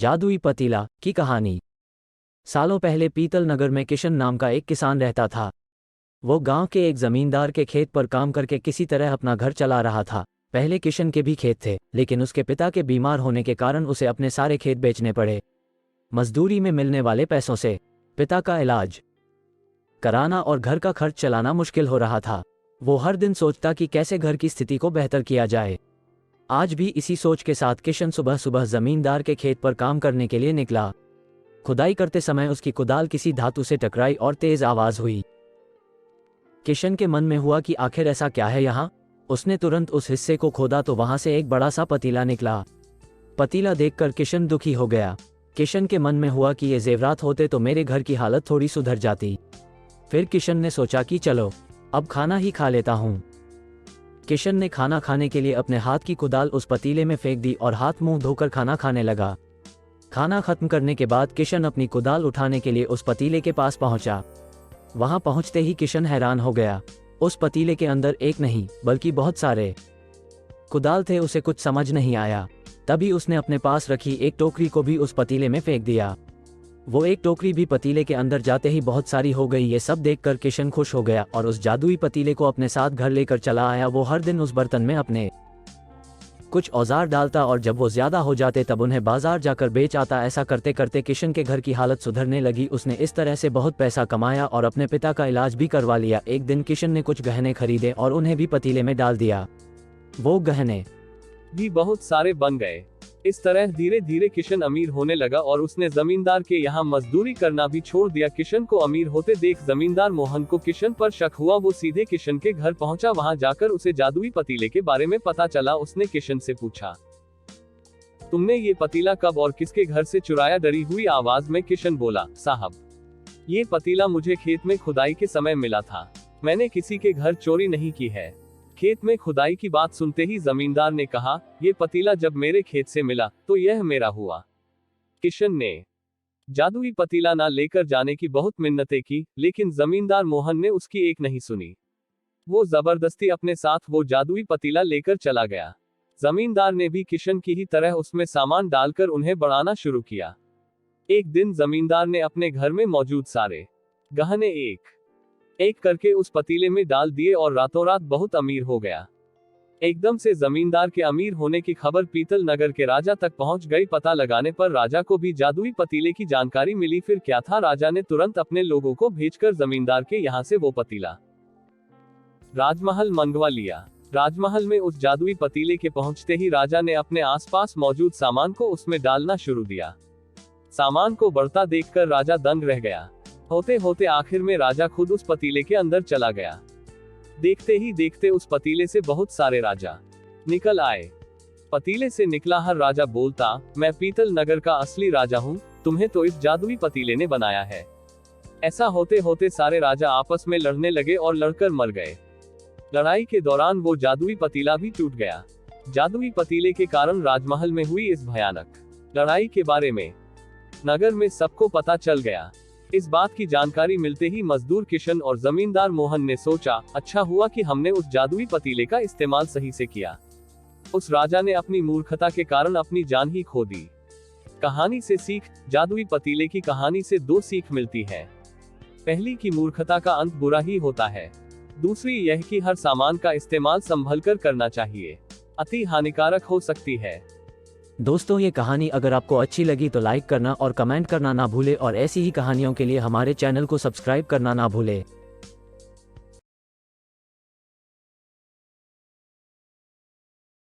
जादुई पतीला की कहानी। सालों पहले पीतल नगर में किशन नाम का एक किसान रहता था। वो गांव के एक जमींदार के खेत पर काम करके किसी तरह अपना घर चला रहा था। पहले किशन के भी खेत थे, लेकिन उसके पिता के बीमार होने के कारण उसे अपने सारे खेत बेचने पड़े। मजदूरी में मिलने वाले पैसों से पिता का इलाज कराना और घर का खर्च चलाना मुश्किल हो रहा था। वो हर दिन सोचता कि कैसे घर की स्थिति को बेहतर किया जाए। आज भी इसी सोच के साथ किशन सुबह सुबह जमींदार के खेत पर काम करने के लिए निकला। खुदाई करते समय उसकी कुदाल किसी धातु से टकराई और तेज आवाज हुई। किशन के मन में हुआ कि आखिर ऐसा क्या है यहाँ। उसने तुरंत उस हिस्से को खोदा तो वहां से एक बड़ा सा पतीला निकला। पतीला देखकर किशन दुखी हो गया। किशन के मन में हुआ कि ये जेवरात होते तो मेरे घर की हालत थोड़ी सुधर जाती। फिर किशन ने सोचा कि चलो अब खाना ही खा लेता हूँ। किशन ने खाना खाने के लिए अपने हाथ की कुदाल उस पतीले में फेंक दी और हाथ मुंह धोकर खाना खाने लगा। खाना खत्म करने के बाद किशन अपनी कुदाल उठाने के लिए उस पतीले के पास पहुंचा। वहां पहुंचते ही किशन हैरान हो गया। उस पतीले के अंदर एक नहीं बल्कि बहुत सारे कुदाल थे। उसे कुछ समझ नहीं आया। तभी उसने अपने पास रखी एक टोकरी को भी उस पतीले में फेंक दिया। वो एक टोकरी भी पतीले के अंदर जाते ही बहुत सारी हो गई। ये सब देखकर किशन खुश हो गया और उस जादुई पतीले को अपने साथ घर लेकर चला आया। वो हर दिन उस बर्तन में अपने कुछ औजार डालता और जब वो ज्यादा हो जाते तब उन्हें बाजार जाकर बेच आता। ऐसा करते करते किशन के घर की हालत सुधरने लगी। उसने इस तरह से बहुत पैसा कमाया और अपने पिता का इलाज भी करवा लिया। एक दिन किशन ने कुछ गहने खरीदे और उन्हें भी पतीले में डाल दिया। वो गहने भी बहुत सारे बन गए। इस तरह धीरे धीरे किशन अमीर होने लगा और उसने जमींदार के यहाँ मजदूरी करना भी छोड़ दिया। किशन को अमीर होते देख जमींदार मोहन को किशन पर शक हुआ। वो सीधे किशन के घर पहुंचा। वहां जाकर उसे जादुई पतीले के बारे में पता चला। उसने किशन से पूछा, तुमने ये पतीला कब और किसके घर से चुराया? डरी हुई आवाज में किशन बोला, साहब, ये पतीला मुझे खेत में खुदाई के समय मिला था। मैंने किसी के घर चोरी नहीं की है। खेत में खुदाई की बात सुनते ही जमींदार ने कहा, ये पतीला जब मेरे खेत से मिला तो यह मेरा हुआ। किशन ने जादुई पतीला ना लेकर जाने की बहुत मिन्नतें की, लेकिन जमींदार मोहन ने उसकी एक नहीं सुनी। वो जबरदस्ती अपने साथ वो जादुई पतीला लेकर चला गया। जमींदार ने भी किशन की ही तरह उसमें सामान डालकर उन्हें बढ़ाना शुरू किया। एक दिन जमींदार ने अपने घर में मौजूद सारे गहने एक एक करके उस पतीले में डाल दिए और रातों रात बहुत अमीर हो गया। एकदम से जमींदार के अमीर होने की खबर पीतल नगर के राजा तक पहुंच गई। पता लगाने पर राजा को भी जादुई पतीले की जानकारी मिली। फिर क्या था, राजा ने तुरंत अपने लोगों को भेजकर जमींदार के यहाँ से वो पतीला राजमहल मंगवा लिया। राजमहल में उस जादुई पतीले के पहुंचते ही राजा ने अपने आसपास मौजूद सामान को उसमें डालना शुरू दिया। सामान को बढ़ता देखकर राजा दंग रह गया। होते होते आखिर में राजा खुद उस पतीले के अंदर चला गया। देखते ही देखते उस पतीले से बहुत सारे राजा निकल आए। पतीले से निकला हर राजा बोलता, मैं पीतल नगर का असली राजा हूँ, तुम्हें तो इस जादुई पतीले ने बनाया है। ऐसा होते होते सारे राजा आपस में लड़ने लगे और लड़कर मर गए। लड़ाई के दौरान वो जादुई पतीला भी टूट गया। जादुई पतीले के कारण राजमहल में हुई इस भयानक लड़ाई के बारे में नगर में सबको पता चल गया। इस बात की जानकारी मिलते ही मजदूर किशन और जमींदार मोहन ने सोचा, अच्छा हुआ कि हमने उस जादुई पतीले का इस्तेमाल सही से किया। उस राजा ने अपनी मूर्खता के कारण अपनी जान ही खो दी। कहानी से सीख। जादुई पतीले की कहानी से दो सीख मिलती है। पहली कि मूर्खता का अंत बुरा ही होता है। दूसरी यह कि हर सामान का इस्तेमाल संभलकर करना चाहिए, अति हानिकारक हो सकती है। दोस्तों, ये कहानी अगर आपको अच्छी लगी तो लाइक करना और कमेंट करना ना भूले और ऐसी ही कहानियों के लिए हमारे चैनल को सब्सक्राइब करना ना भूले।